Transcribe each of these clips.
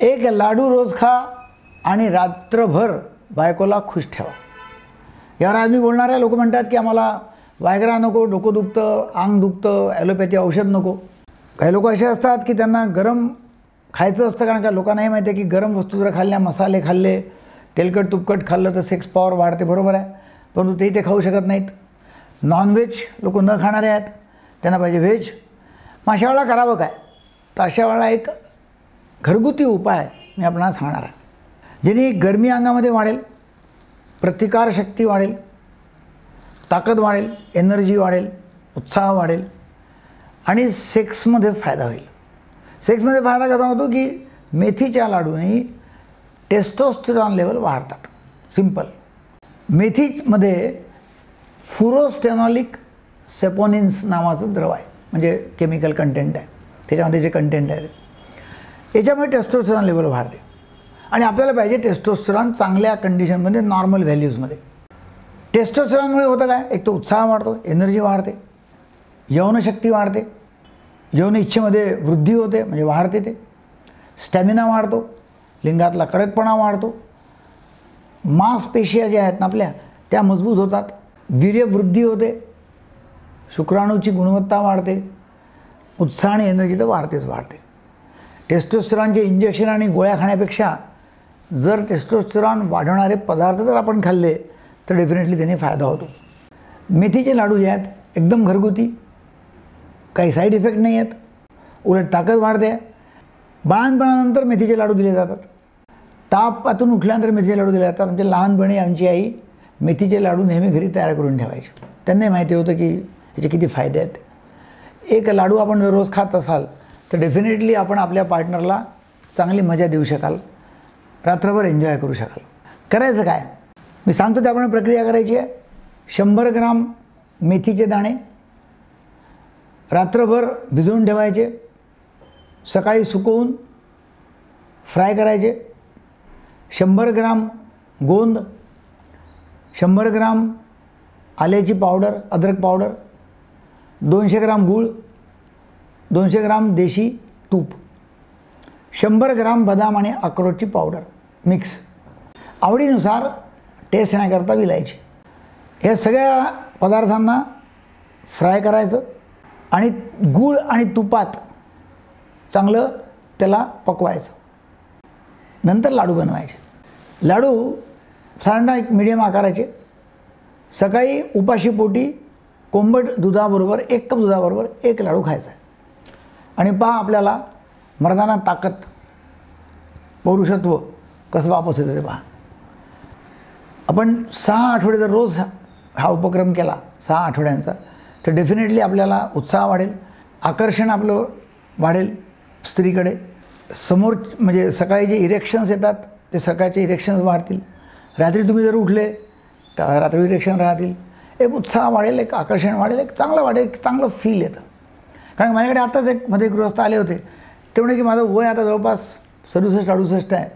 एक लाडू रोज खा आणि रात्रभर बायकोला खुश ठेवा. यावर आज मी बोलणार आहे. लोक म्हणतात की आम्हाला वायग्रा नको, डोकं दुखतं, अंग दुखतं, ॲलोपॅथी औषध नको. काही लोक असे असतात की त्यांना गरम खायचं असतं, कारण का लोकांना हे माहिती आहे की गरम वस्तू जर खाल्ल्या, मसाले खाल्ले, तेलकट तुपकट खाल्लं तर सेक्स पॉवर वाढते. बरोबर आहे, परंतु ते खाऊ शकत नाहीत. नॉनव्हेज लोक न खाणारे आहेत, त्यांना पाहिजे व्हेज. मग अशा वेळेला करावं काय? तर अशा वेळेला एक घरगुती उपाय मी आपल्याला सांगणार आहे, ज्याने गरमी अंगामध्ये वाढेल, प्रतिकारशक्ती वाढेल, ताकद वाढेल, एनर्जी वाढेल, उत्साह वाढेल आणि सेक्समध्ये फायदा होईल. सेक्समध्ये फायदा कसा होतो की मेथीच्या लाडूने टेस्टोस्टेरॉन लेवल वाढतात. सिंपल. मेथीमध्ये फुरोस्टेनॉलिक सेपोनिन्स नावाचं द्रव आहे, म्हणजे केमिकल कंटेंट आहे त्याच्यामध्ये, जे कंटेंट आहे याच्यामुळे टेस्टोस्टेरॉन लेवल वाढते. आणि आपल्याला पाहिजे टेस्टोस्टेरॉन चांगल्या कंडिशनमध्ये, नॉर्मल व्हॅल्यूजमध्ये. टेस्टोस्टेरॉनमुळे होतं काय? एक तर उत्साह वाढतो, एनर्जी वाढते, यौनशक्ती वाढते, यौन इच्छेमध्ये वृद्धी होते, म्हणजे वाढते ते. स्टॅमिना वाढतो, लिंगातला कडकपणा वाढतो, मांसपेशिया ज्या आहेत ना आपल्या त्या मजबूत होतात, वीर्यवृद्धी होते, शुक्राणूची गुणवत्ता वाढते, उत्साह आणि एनर्जी तर वाढतेच वाढते. टेस्टोस्टेरॉनचे इंजेक्शन आणि गोळ्या खाण्यापेक्षा जर टेस्टोस्टेरॉन वाढवणारे पदार्थ जर आपण खाल्ले तर डेफिनेटली त्याने फायदा होतो. मेथीचे लाडू जे आहेत एकदम घरगुती, काही साईड इफेक्ट नाही आहेत, उलट ताकद वाढते. बाळंतपणानंतर मेथीचे लाडू दिले जातात, तापातून उठल्यानंतर मेथीचे लाडू दिले जातात. म्हणजे लहानपणी आमची आई मेथीचे लाडू नेहमी घरी तयार करून ठेवायचे. त्यांनाही माहिती होतं की ह्याचे किती फायदे आहेत. एक लाडू आपण रोज खात असाल तर डेफिनेटली आपण आपल्या पार्टनरला चांगली मजा देऊ शकाल, रात्रभर एन्जॉय करू शकाल. करायचं काय? मी सांगतो त्याप्रमाणे प्रक्रिया करायची आहे. 100 ग्राम मेथीचे दाणे रात्रभर भिजवून ठेवायचे, सकाळी सुकवून फ्राय करायचे. 100 ग्राम गोंद, 100 ग्राम आल्याची पावडर, अद्रक पावडर, 200 ग्राम गूळ, 200 ग्राम देशी तूप, 100 ग्राम बदाम आणि अक्रोडची पावडर मिक्स. आवडीनुसार टेस्ट येण्याकरता विलायची. या सगळ्या पदार्थांना फ्राय करायचं आणि गूळ आणि तुपात चांगलं त्याला पकवायचं. नंतर लाडू बनवायचे. लाडू साधारणतः एक मिडियम आकाराचे. सकाळी उपाशीपोटी कोंबट दुधाबरोबर, 1 कप दुधाबरोबर 1 लाडू खायचा आहे. आणि पहा आपल्याला मर्दाना ताकद, पौरुषत्व कसं वापस येतं ते पहा. आपण 6 आठवडे जर रोज हा उपक्रम केला 6 आठवड्यांचा, तर डेफिनेटली आपल्याला उत्साह वाढेल, आकर्षण आपलं वाढेल स्त्रीकडे. समोर म्हणजे सकाळी जे इरेक्शन्स येतात ते सकाळचे इरेक्शन्स वाढतील. रात्री तुम्ही जर उठले तर रात्री इरेक्शन राहतील. एक उत्साह वाढेल, एक आकर्षण वाढेल, एक चांगलं वाढेल, एक चांगलं फील येतं. कारण माझ्याकडे आत्ताच एक मध्ये गृहस्थ आले होते. ते म्हणे की माझं वय आता जवळपास 67-68 आहे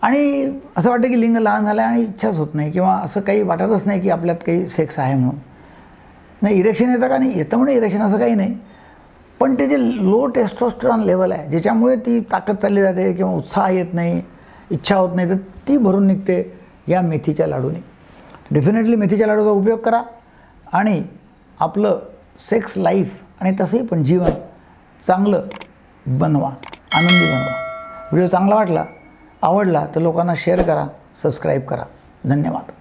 आणि असं वाटतं की लिंग लहान झालं आहे आणि इच्छाच होत नाही, किंवा असं काही वाटतच नाही की आपल्यात काही सेक्स आहे म्हणून. नाही, इरेक्शन येतं का? नाही येतं म्हणे इरेक्शन, असं काही नाही. पण ते जे लो टेस्टोस्टेरॉन लेवल आहे, ज्याच्यामुळे ती ताकद चालली जाते किंवा उत्साह येत नाही, इच्छा होत नाही, तर ती भरून निघते या मेथीच्या लाडूने. डेफिनेटली मेथीच्या लाडूचा उपयोग करा आणि आपलं सेक्स लाईफ आणि तसंही पण जीवन चांगलं बनवा, आनंदी बनवा. व्हिडिओ चांगला वाटला, आवडला तर लोकांना शेअर करा, सबस्क्राईब करा. धन्यवाद.